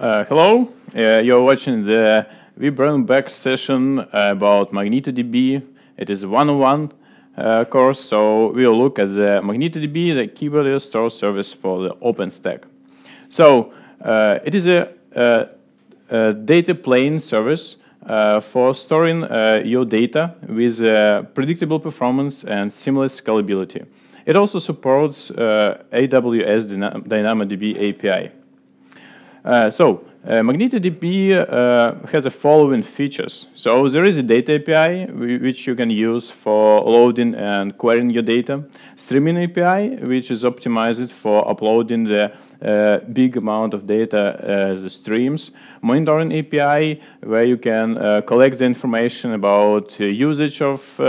Hello, you're watching the vBrownbag session about MagnetoDB. It is a one-on-one course, so we'll look at the MagnetoDB, the key-value store service for the OpenStack. So it is a data plane service for storing your data with predictable performance and seamless scalability. It also supports AWS DynamoDB API. MagnetoDB has the following features. So there is a data API which you can use for loading and querying your data. Streaming API, which is optimized for uploading the big amount of data as the streams. Monitoring API, where you can collect the information about usage of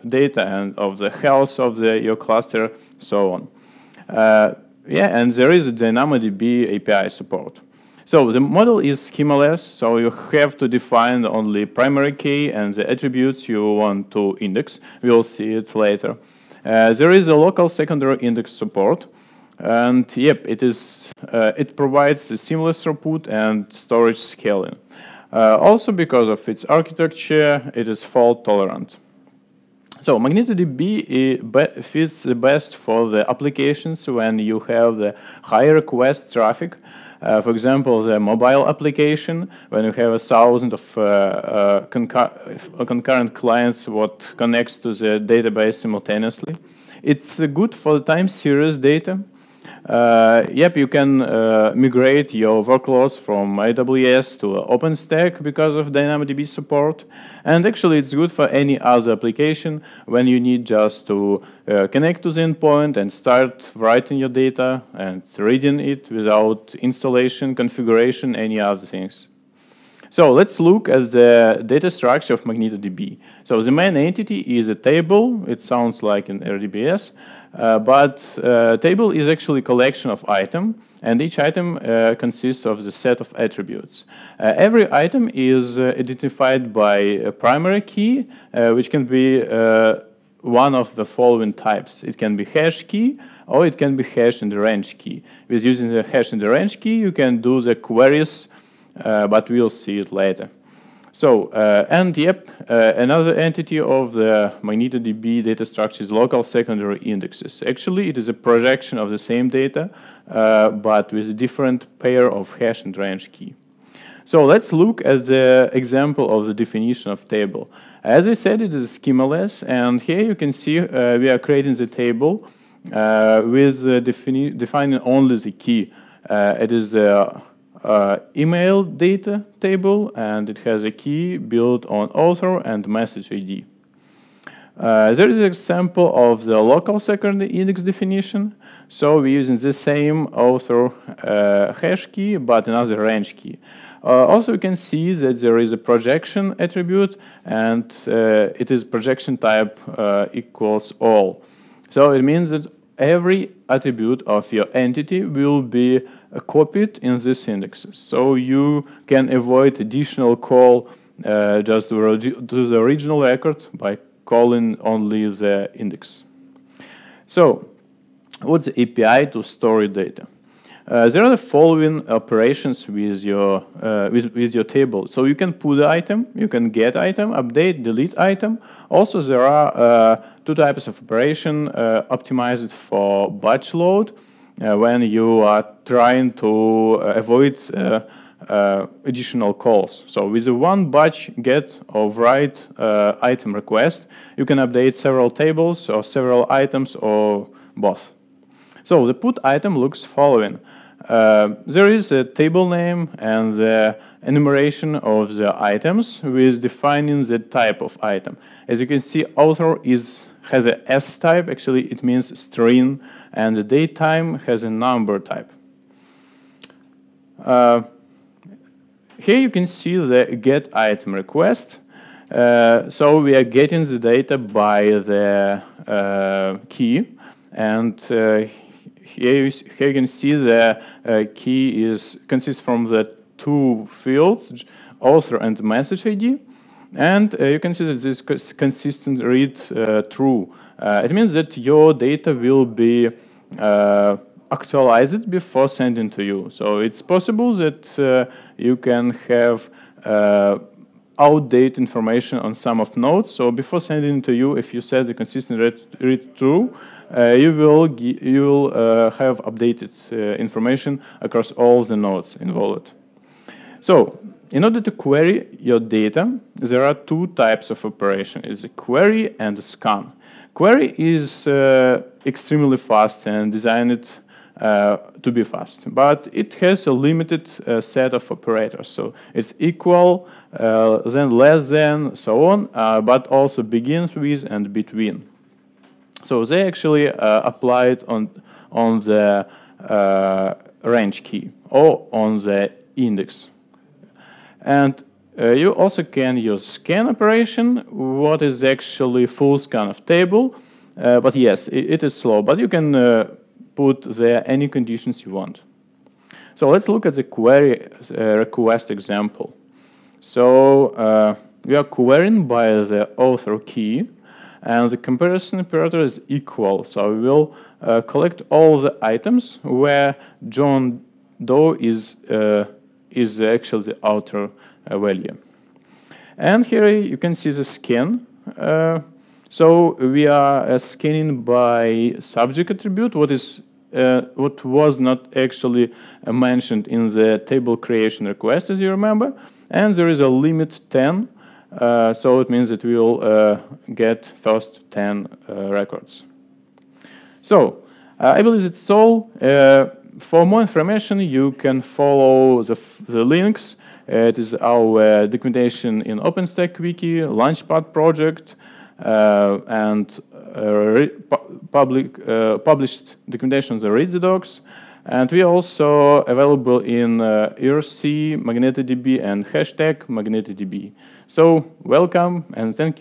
data and of the health of your cluster, so on. And there is a DynamoDB API support. So the model is schemaless, so you have to define only primary key and the attributes you want to index. We'll see it later. There is a local secondary index support, and it provides a seamless throughput and storage scaling. Also, because of its architecture, it is fault tolerant. So MagnetoDB fits the best for the applications when you have the high request traffic. For example, the mobile application, when you have 1,000 of concurrent clients what connects to the database simultaneously. It's good for the time series data. You can migrate your workloads from AWS to OpenStack because of DynamoDB support. And actually, it's good for any other application when you need just to connect to the endpoint and start writing your data and reading it without installation, configuration, any other things. So let's look at the data structure of MagnetoDB. So the main entity is a table. It sounds like an RDBS. But table is actually a collection of items, and each item consists of the set of attributes. Every item is identified by a primary key, which can be one of the following types. It can be hash key, or it can be hash and range key. With using the hash and range key, you can do the queries, but we'll see it later. So, another entity of the MagnetoDB data structure is local secondary indexes. Actually, it is a projection of the same data, but with a different pair of hash and range key. So let's look at the example of the definition of table. As I said, it is schemaless, and here you can see we are creating the table with defining only the key. It is email data table, and it has a key built on author and message ID. There is an example of the local secondary index definition. So we're using the same author hash key, but another range key. Also, you can see that there is a projection attribute, and it is projection type equals all. So it means that every attribute of your entity will be copied in this index. So you can avoid additional call just to the original record by calling only the index. So what's the API to store your data? There are the following operations with your table. So you can put the item, you can get item, update, delete item. Also, there are two types of operation optimized for batch load when you are trying to avoid additional calls. So with a one batch get or write item request, you can update several tables or several items or both. So the put item looks following. There is a table name and the enumeration of the items with defining the type of item. As you can see, author has a S type, actually it means string, and the date time has a number type. Here you can see the get item request. So we are getting the data by the key, and here you can see the key consists from the two fields, author and message ID, and you can see that this consistent read true. It means that your data will be actualize it before sending to you. So it's possible that you can have outdated information on some of nodes. So before sending to you, if you set the consistent read true, you will have updated information across all the nodes involved. So in order to query your data, there are two types of operation. It's a query and a scan. Query is extremely fast and designed to be fast, but it has a limited set of operators. So it's equal, then less than, so on, but also begins with and between. So they actually apply it on the range key or on the index. And you also can use scan operation, what is actually full scan of table. But yes, it is slow, but you can put there any conditions you want. So let's look at the query request example. So we are querying by the author key, and the comparison operator is equal. So we will collect all the items where John Doe is actually the author value. And here you can see the scan. So we are scanning by subject attribute, what was not actually mentioned in the table creation request, as you remember. And there is a limit 10. So it means that we will get first 10 records. So I believe that's all. For more information, you can follow the links. It is our documentation in OpenStack wiki, Launchpad project, and published documentation on the read docs. And we are also available in IRC, MagnetoDB, and hashtag MagnetoDB. So welcome and thank you.